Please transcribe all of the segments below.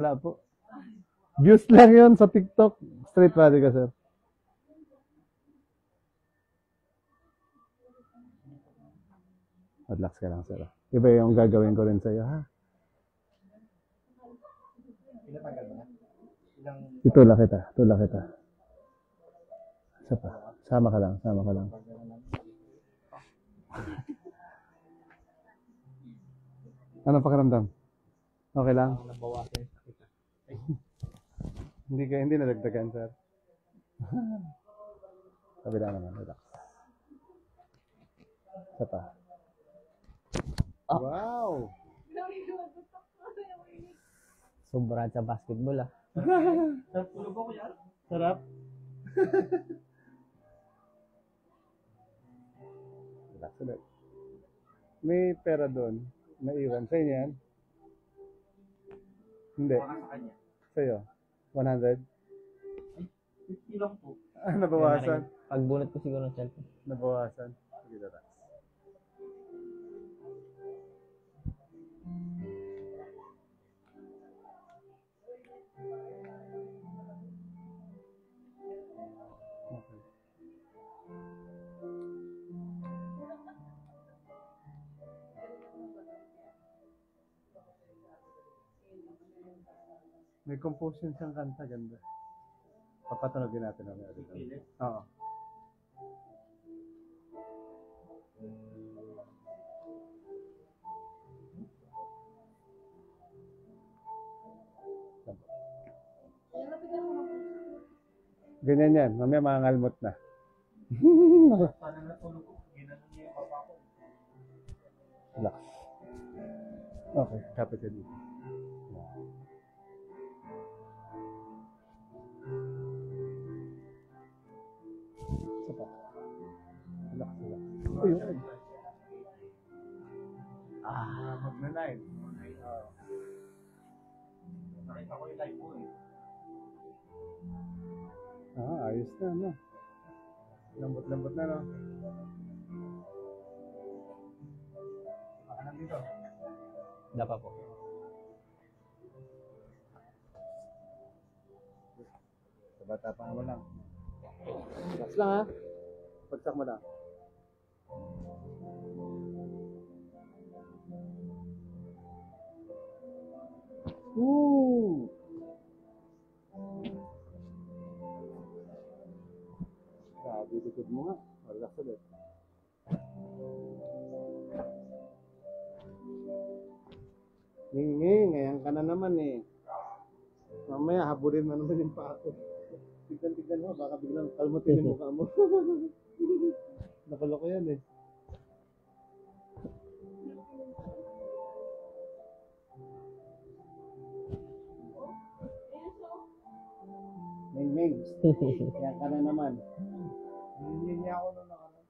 Wala po. Views lang yun sa TikTok. Straight body ka, sir. Relax ka lang, sir. Iba yung gagawin ko rin sa'yo, ha? Itulak kita. Tulak kita. Isa pa. Sama ka lang. Sama ka lang. Ano pakiramdam? Okay lang? Hindi nadagdagan, sir. Kabila naman. Relax. Isa pa. Wow! Sobra sa basketball ah. Sarap. Relax ulit. May pera doon. Naiwan. Sa inyo yan? Hindi. Sa'yo? 100? Ilang po? Nabawasan. Pagbunot ko siguro ng cellphone. Nabawasan. Sige, relax. Okay. May composition siyang kanta, ganda. Papatunogin natin ang meron. Oo. Ganyan yan. Mamaya mangangalmot na. Sana natulog ko. Ginano niya yung papa ko. Relax. Okay, kapit ka dito. Isa pa. Relax, relax. Uy, uy. Mag-9. Nakita ko yung live po eh. Ayos na, no? Lambot-lambot na, no? Baka nandito. Dapa po. Sa bata pa mo lang. Relax lang, ha? Pagsak mo lang. Woo! Grabe, likod mo nga. Relax ulit. Nging, ngayon ka na naman eh. Mamaya, habulin mo naman yung pa ako. Tignan mo, baka biglang kalmutin yung mukha mo. Nakaloko yan eh. Ming, yan ka na naman. Hindi niya ako nung nakaraan.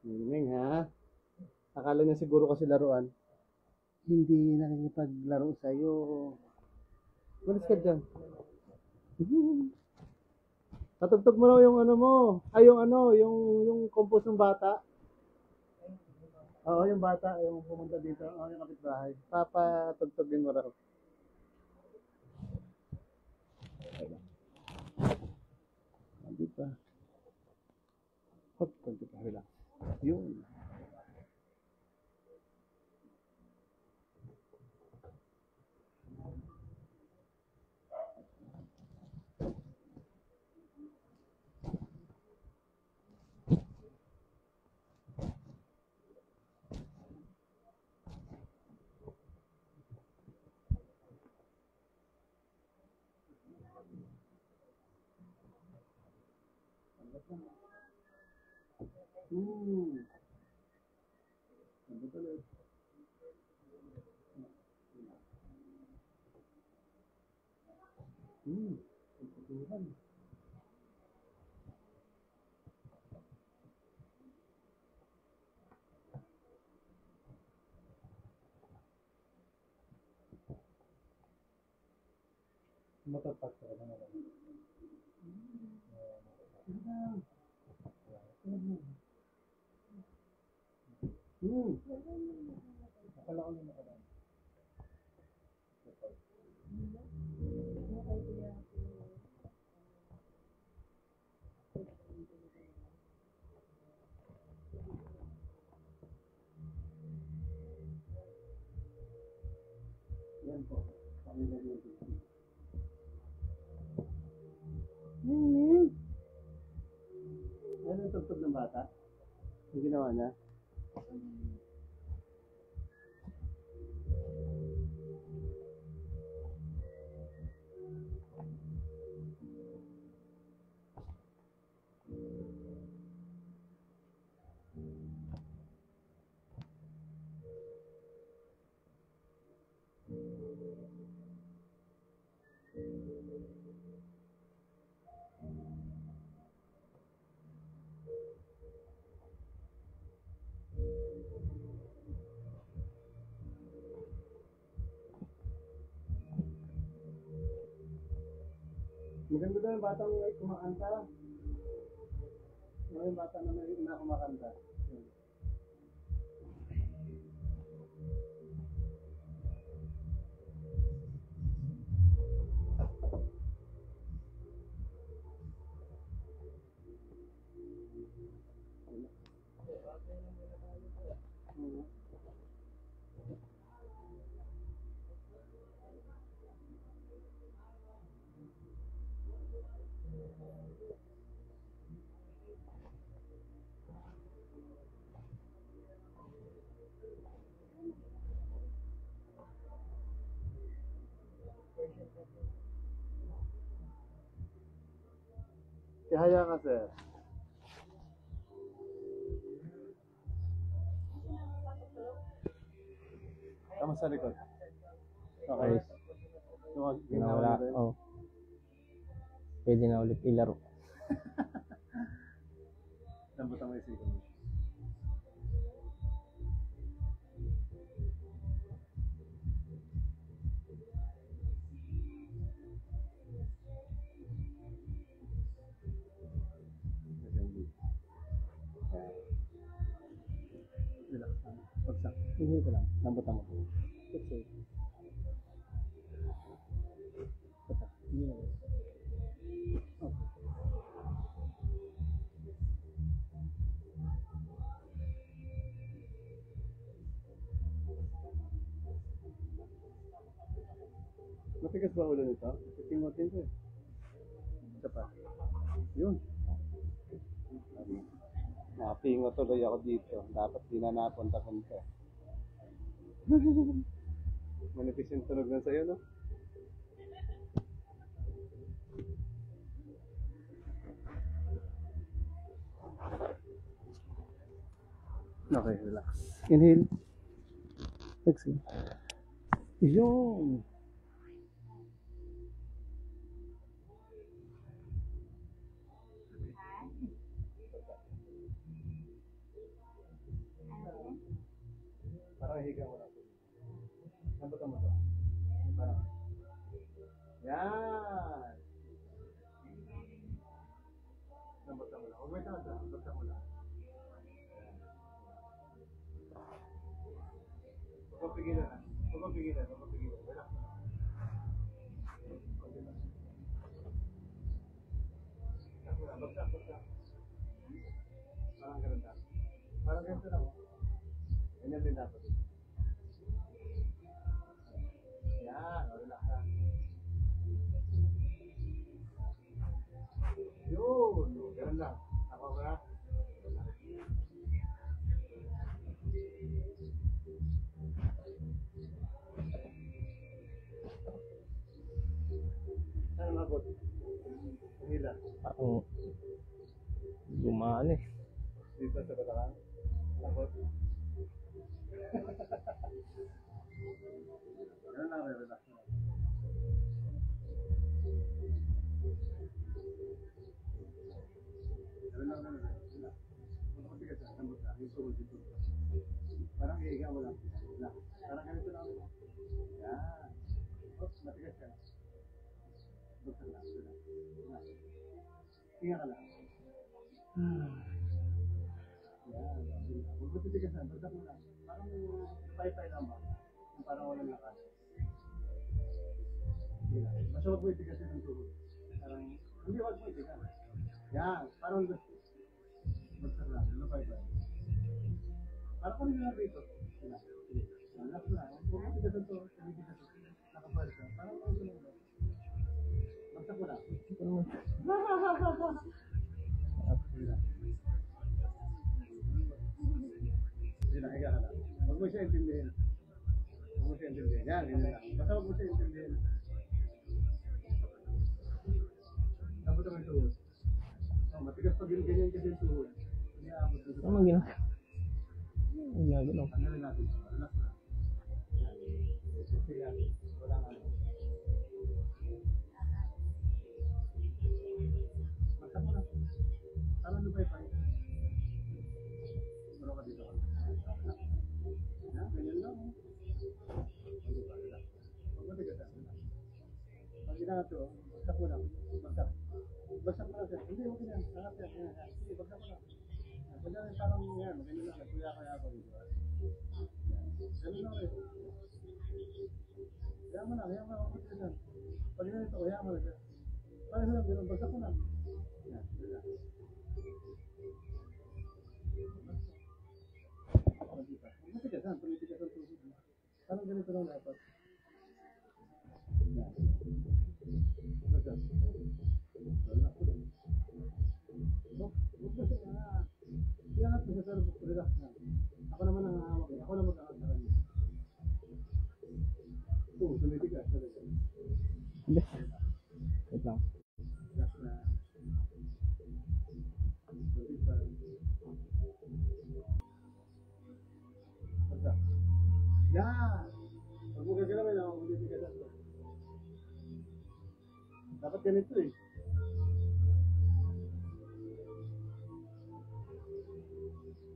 Ming, ha? Akala niya siguro kasi laruan. Hindi nakikipaglaro sa'yo. Malis ka dyan. Patugtog mo raw yung ano mo. Ay, yung compose ng bata. Oo, yung bata, yung pumunta dito. Oo, yung kapitbahay. Papatugtogin mo raw. Hindi pa. Hop, konti pa. Relax. Yun. Matapat ka na naman. Akala ko na nakaraan. Yan po. Kami na yung TV. Ano yung tugtog ng bata? Yung ginawa niya? Maganda daw yung batang may kumakanta. Ano yung bata na may kumakanta? Kaya ka, sir. Tama sa likod. Okay. Ayos. Yung Yun na ginawa wala. na rin. Oh. Pwede na ulit ilaro. Lambutan mo yung sikon mo. Relax lang. Pagsak. Hindi ko lang. Lambutan mo. It's safe. Patak. Hindi na. Okay. Matigas ba ulo nito? Titing-motin ko eh. Isa pa. Yun. Napingo tuloy ako dito. Dapat di na napunta-punta. Manipis yung tunog na sa'yo, no? Okay, relax. Inhale. Exhale. Yun. Parang higa mo lang. Lambutan mo to. Parang. Yan. Lambutan mo lang. Huwag mo ito. Lambutan mo lang. Huwag kang pigilan. Huwag kang pigilan. Huwag kang pigilan. Relax. Okay lang. Bagsak. Parang ganun dapat. Parang ganito lang. Ganyan din dapat. Yan. Relax lang. Yun. Ganun lang. Ako ba? Ano mabot? Hila. Parang gumaan eh. Dito sa Batangan. Mabot. Ganun lang. Relax lang. Ganun lang. Relax. Kung matigas ka, lambot ka. Yung sugod dito. Parang hihiga mo lang. Relax. Parang ganito lang. Yan. Oops, matigas ka. Buksan lang. Relax. Hinga ka lang. Yan. Huwag mo titigasan, basta mo lang. Parang pay-pay lang ba? Parang walang lakas. Basta huwag mo itigasin ng tuhod. Parang, hindi huwag mo itigasin. Yan, parang basta lang, ano pay-pay. Parang kami lang rito. Sila. Anak na, huwag mo itigasin to, nakapalsa. Parang kami lang ba? Basta ko lang. Sila, higa ka lang. Huwag mo siya intindihin. Huwag mo siya intindihin. Yan, ganyan lang. Basta huwag mo siya intindihin. Dapat naman yung tuhod. Oh, matigas pag ganyan kasi yung tuhod. Hindi aabot na Ano ang ginagawa? Ang ginagawa. tanggalin natin. Relax na. Sige, wala nga. Basta mo lang. Parang lupay-pay. Siguro ka dito. Yan, ganyan lang. Huwag mo tigasan. Pag ginagawa ito, bagsak mo lang. Bagsak. Bagsak mo lang sir. Hindi, huwag yan. Hanap yan. Sige, bagsak mo lang. Ganyan lang parang yan. Ganyan lang. Nagkuya kaya ako dito. Ganyan lang rin. Kaya mo lang. Kaya mo lang. Huwag mo tigasan. Pag ginagawa ito, kaya mo lang sir. Parang lang. Ganyan. Bagsak mo lang. Yan. Ganyan. Huwag mo tigasan. Pag tigasan tuhod mo. Parang ganito lang dapat. Yan. Bagsak. Relax mo lang. Huwag mo siya na. Iangat mo siya sir. Relax na. Ako naman ang hawak niya. Ako naman ang hawak niya. Ito, sumitigas. Hindi. Wait lang. Relax na. Bagsak. Yan! Huwag mo gagalawin ako. Huwag mo titigasan to. Dapat ganito eh.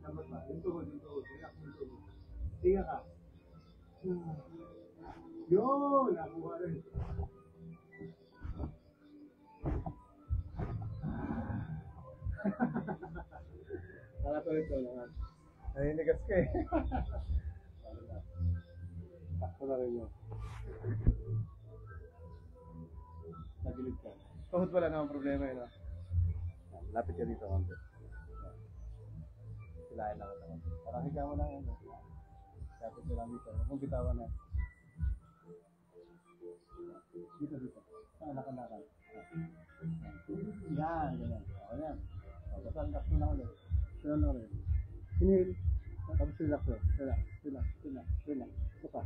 Dapat ba? Yung tuhod, yung tuhod. Relax yung tuhod. Tinga ka. Yun! Nakuha rin. Nakatuloy ito naman. Naninigas ka eh. Takpo na rin yun. Nagilid ka. Tuhod wala naman problema yun. Lapit ka dito. Silahin lang ito. Parang higa mo lang yun. Lapit ka lang dito. Huwag mong bitawan na. Dito, dito. Anak-anakan. Yan, ganyan. O yan. Basta relax mo lang ulit. Relax lang ulit. Inhale. Tapos relax mo. Relax, relax, relax, relax. Ito pa.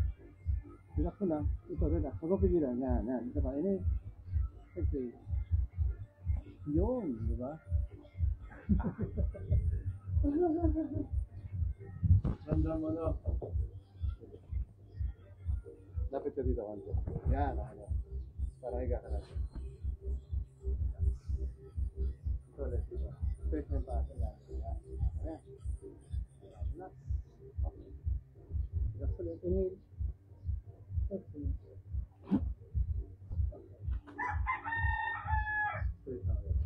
Relax mo lang. Ito, relax. Huwag mo pigilan. Yan, yan. Ito pa. Inhale. Exhale. Yun, di ba? Ramdam mo, no? Lapit ka dito, Kanto. Yan, ano. Para higa ka natin. Ito, let's go. Straight na yung paa. Yan. Yan. Relax. Okay. Relax ulit. Inhale. Exhale. Straight na ulit.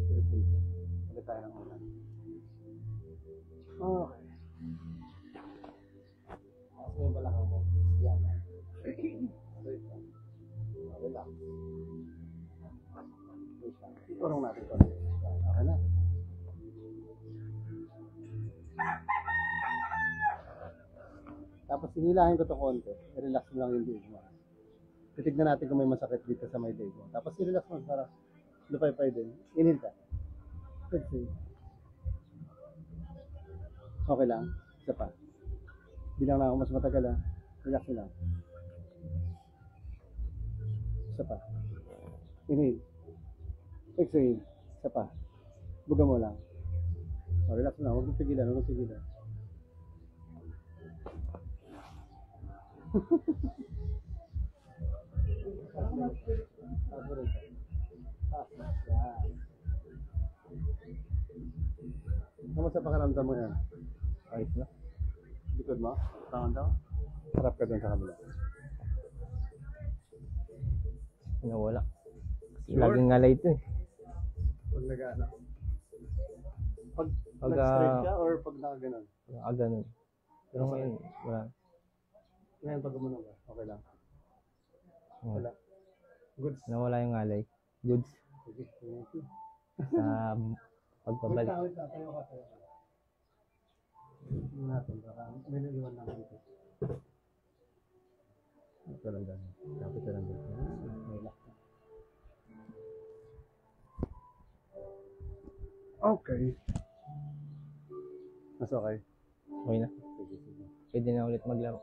Straight na. Ulit tayo ng ulan. Okay. Tapos yung balakang mo. Yan. Straight na. Relax. Iturong natin ito. Okay na. Tapos hinilahin ko ito konti. I-relax mo lang yung leg mo. Titignan natin kung may masakit dito sa may leg mo. Tapos i-relax mo para lupay-pay din. Inhale ka. Exhale. Okay lang. Isa pa. Bilang lang ako mas matagal ha. Relax mo lang. Isa pa. Inhale. Exhale. Isa pa. Buga mo lang. O, relax na. Huwag mong pigilan. Huwag mong pigilan. Kamusta pakiramdam mo yan? Ayos na. Likod mo? Tangan daw? Harap ka dun sa kabila. Nawala. Kasi Sure? laging ngalay ito eh. Pag nag-ano. Pag, nag-straight ka or pag nakaganon? ganun. Pero ngayon, wala. Ngayon pag gumano ka, okay lang. Wala. Goods. Nawala yung alay. Goods. Sige, thank you. Sa pagbabalik. Wait lang, tayo ka. Tingnan natin, baka may naiwan naman ito. Ito lang dyan. Tapos ito lang dyan. May lock na. Okay. Mas okay? Okay na. Sige, sige. Pwede na ulit maglaro.